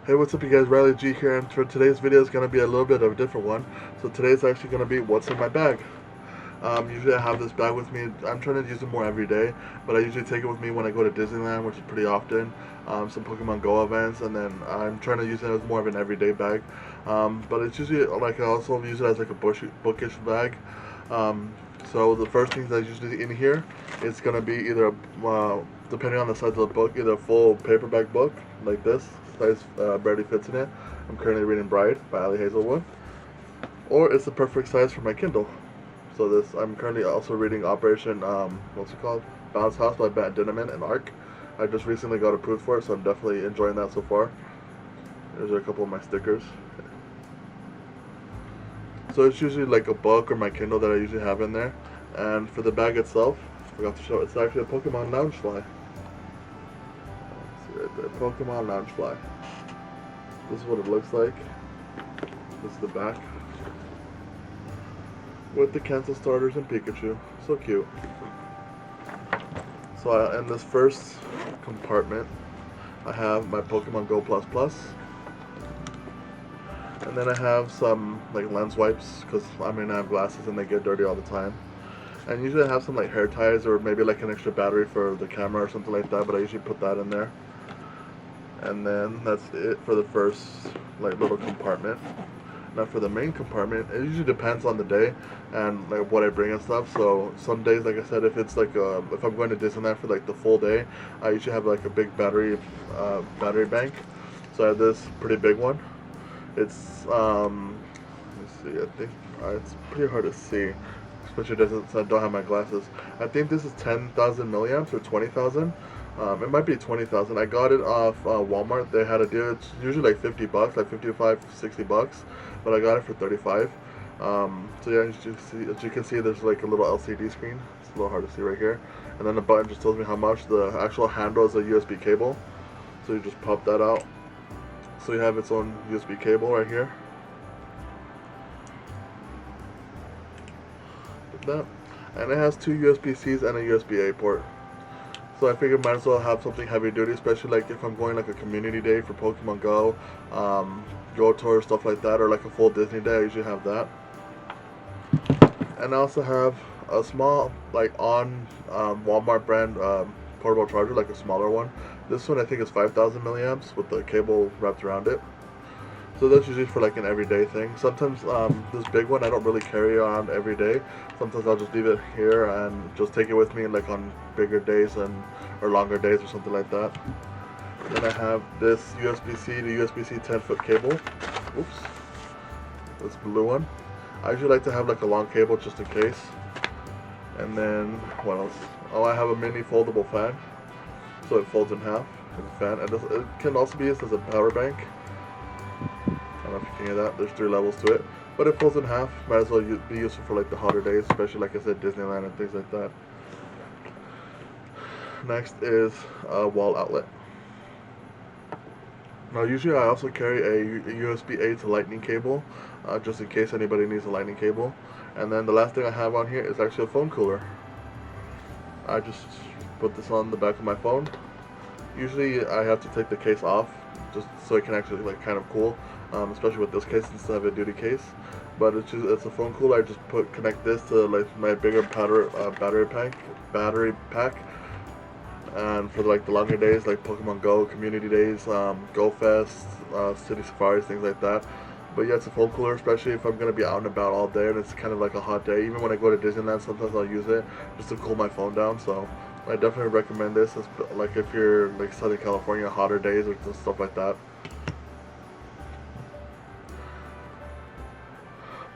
Hey, what's up you guys, Riley G here, and for today's video is going to be a little bit of a different one. So today's actually going to be what's in my bag. Usually I have this bag with me. I'm trying to use it more every day, but I usually take it with me when I go to Disneyland, which is pretty often, some Pokemon Go events, and then I'm trying to use it as more of an everyday bag. But it's usually, like, I also use it as like a bookish bag. Um, so the first things that's usually in here is going to be either, depending on the size of the book, either a full paperback book, like this, size barely fits in it. I'm currently reading Bride by Ali Hazelwood. Or it's the perfect size for my Kindle. So this, I'm currently also reading Operation, what's it called? Bounce House by Matt Dinniman and Arc. I just recently got approved for it, so I'm definitely enjoying that so far. There's a couple of my stickers. So it's usually like a book or my Kindle that I usually have in there. And for the bag itself, I forgot to show it. It's actually a Pokemon Loungefly. See right there, Pokemon Loungefly. This is what it looks like. This is the back. With the cancel starters and Pikachu. So cute. So in this first compartment, I have my Pokemon Go Plus Plus. And then I have some like lens wipes, because I have glasses and they get dirty all the time. And usually I have some like hair ties or maybe like an extra battery for the camera or something like that, but I usually put that in there. And then that's it for the first like little compartment. Now for the main compartment, it usually depends on the day and like what I bring and stuff. So some days, like I said, if it's like if I'm going to Disneyland for like the full day, I usually have like a big battery bank. So I have this pretty big one. It's let me see. I think it's pretty hard to see, especially since I don't have my glasses. I think this is 10,000 milliamps or 20,000. It might be 20,000. I got it off Walmart. They had a deal. It's usually like 50 bucks, like 55, 60 bucks, but I got it for 35. So yeah, as you can see, there's like a little LCD screen. It's a little hard to see right here, and then the button just tells me how much. The actual handle is a USB cable, so you just pop that out. So you have its own USB cable right here. Like that, and it has two USB-Cs and a USB-A port. So I figured might as well have something heavy duty, especially like if I'm going like a community day for Pokemon Go, Go Tour, stuff like that, or like a full Disney day. I usually have that. And I also have a small, like on Walmart brand portable charger, like a smaller one. This one I think is 5,000 milliamps with the cable wrapped around it. So that's usually for like an everyday thing. Sometimes this big one I don't really carry on every day. Sometimes I'll just leave it here and just take it with me like on bigger days or longer days or something like that. Then I have this USB-C to USB-C 10-foot cable. Oops. This blue one. I usually like to have like a long cable just in case. And then what else? Oh, I have a mini foldable fan. So it folds in half. It's a fan. And it can also be used as a power bank. I don't know if you can hear that. There's 3 levels to it. But it folds in half. Might as well be useful for like the hotter days, especially like I said, Disneyland and things like that. Next is a wall outlet. Now usually I also carry a USB-A to lightning cable, just in case anybody needs a lightning cable. And then the last thing I have on here is actually a phone cooler. I just put this on the back of my phone. Usually I have to take the case off just so it can actually like kind of cool, especially with this case instead of a duty case. But it's a phone cooler. I just connect this to like my bigger battery pack, and for like the longer days like Pokemon Go, community days, Go Fest, city safaris, things like that. But yeah, it's a phone cooler, especially if I'm gonna be out and about all day and it's kind of like a hot day. Even when I go to Disneyland, sometimes I'll use it just to cool my phone down. So I definitely recommend this, like if you're like Southern California, hotter days or stuff like that.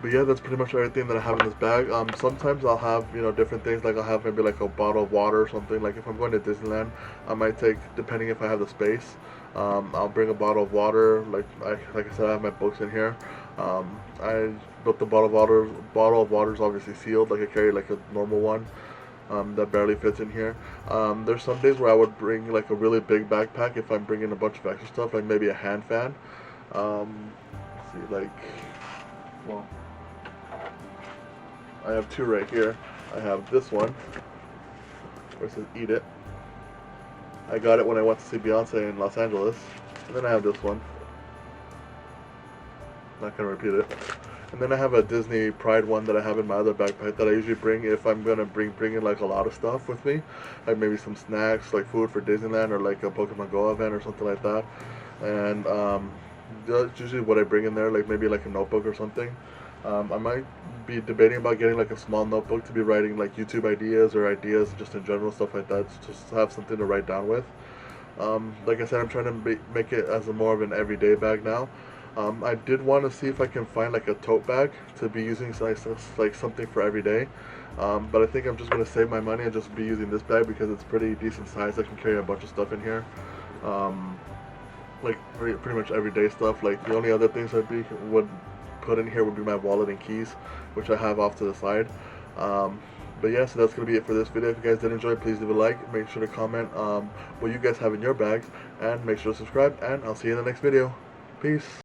But yeah, that's pretty much everything that I have in this bag. Sometimes I'll have, different things. Like I'll have maybe like a bottle of water or something. Like if I'm going to Disneyland, I might take, depending if I have the space, I'll bring a bottle of water. Like I said, I have my books in here. But the bottle of water is obviously sealed. Like I carry like a normal one. That barely fits in here. There's some days where I would bring like a really big backpack if I'm bringing a bunch of extra stuff, like maybe a hand fan. Let's see, well, I have 2 right here. I have this one, where it says "Eat It." I got it when I went to see Beyonce in Los Angeles. And then I have this one. not gonna repeat it. And then I have a Disney Pride one that I have in my other backpack that I usually bring if I'm gonna bring in like a lot of stuff with me, like maybe some snacks, like food for Disneyland or like a Pokemon Go event or something like that. And that's usually what I bring in there, like maybe like a notebook or something. I might be debating about getting like a small notebook to be writing like YouTube ideas or ideas just in general, stuff like that, just to have something to write down with. Like I said, I'm trying to make it as a more of an everyday bag now. I did want to see if I can find like a tote bag to be using, like something for every day. But I think I'm just gonna save my money and just be using this bag because it's pretty decent size. I can carry a bunch of stuff in here, like pretty much everyday stuff. Like the only other things would put in here would be my wallet and keys, which I have off to the side. But yeah, so that's going to be it for this video. If you guys did enjoy, please leave a like. Make sure to comment what you guys have in your bags. And make sure to subscribe. And I'll see you in the next video. Peace.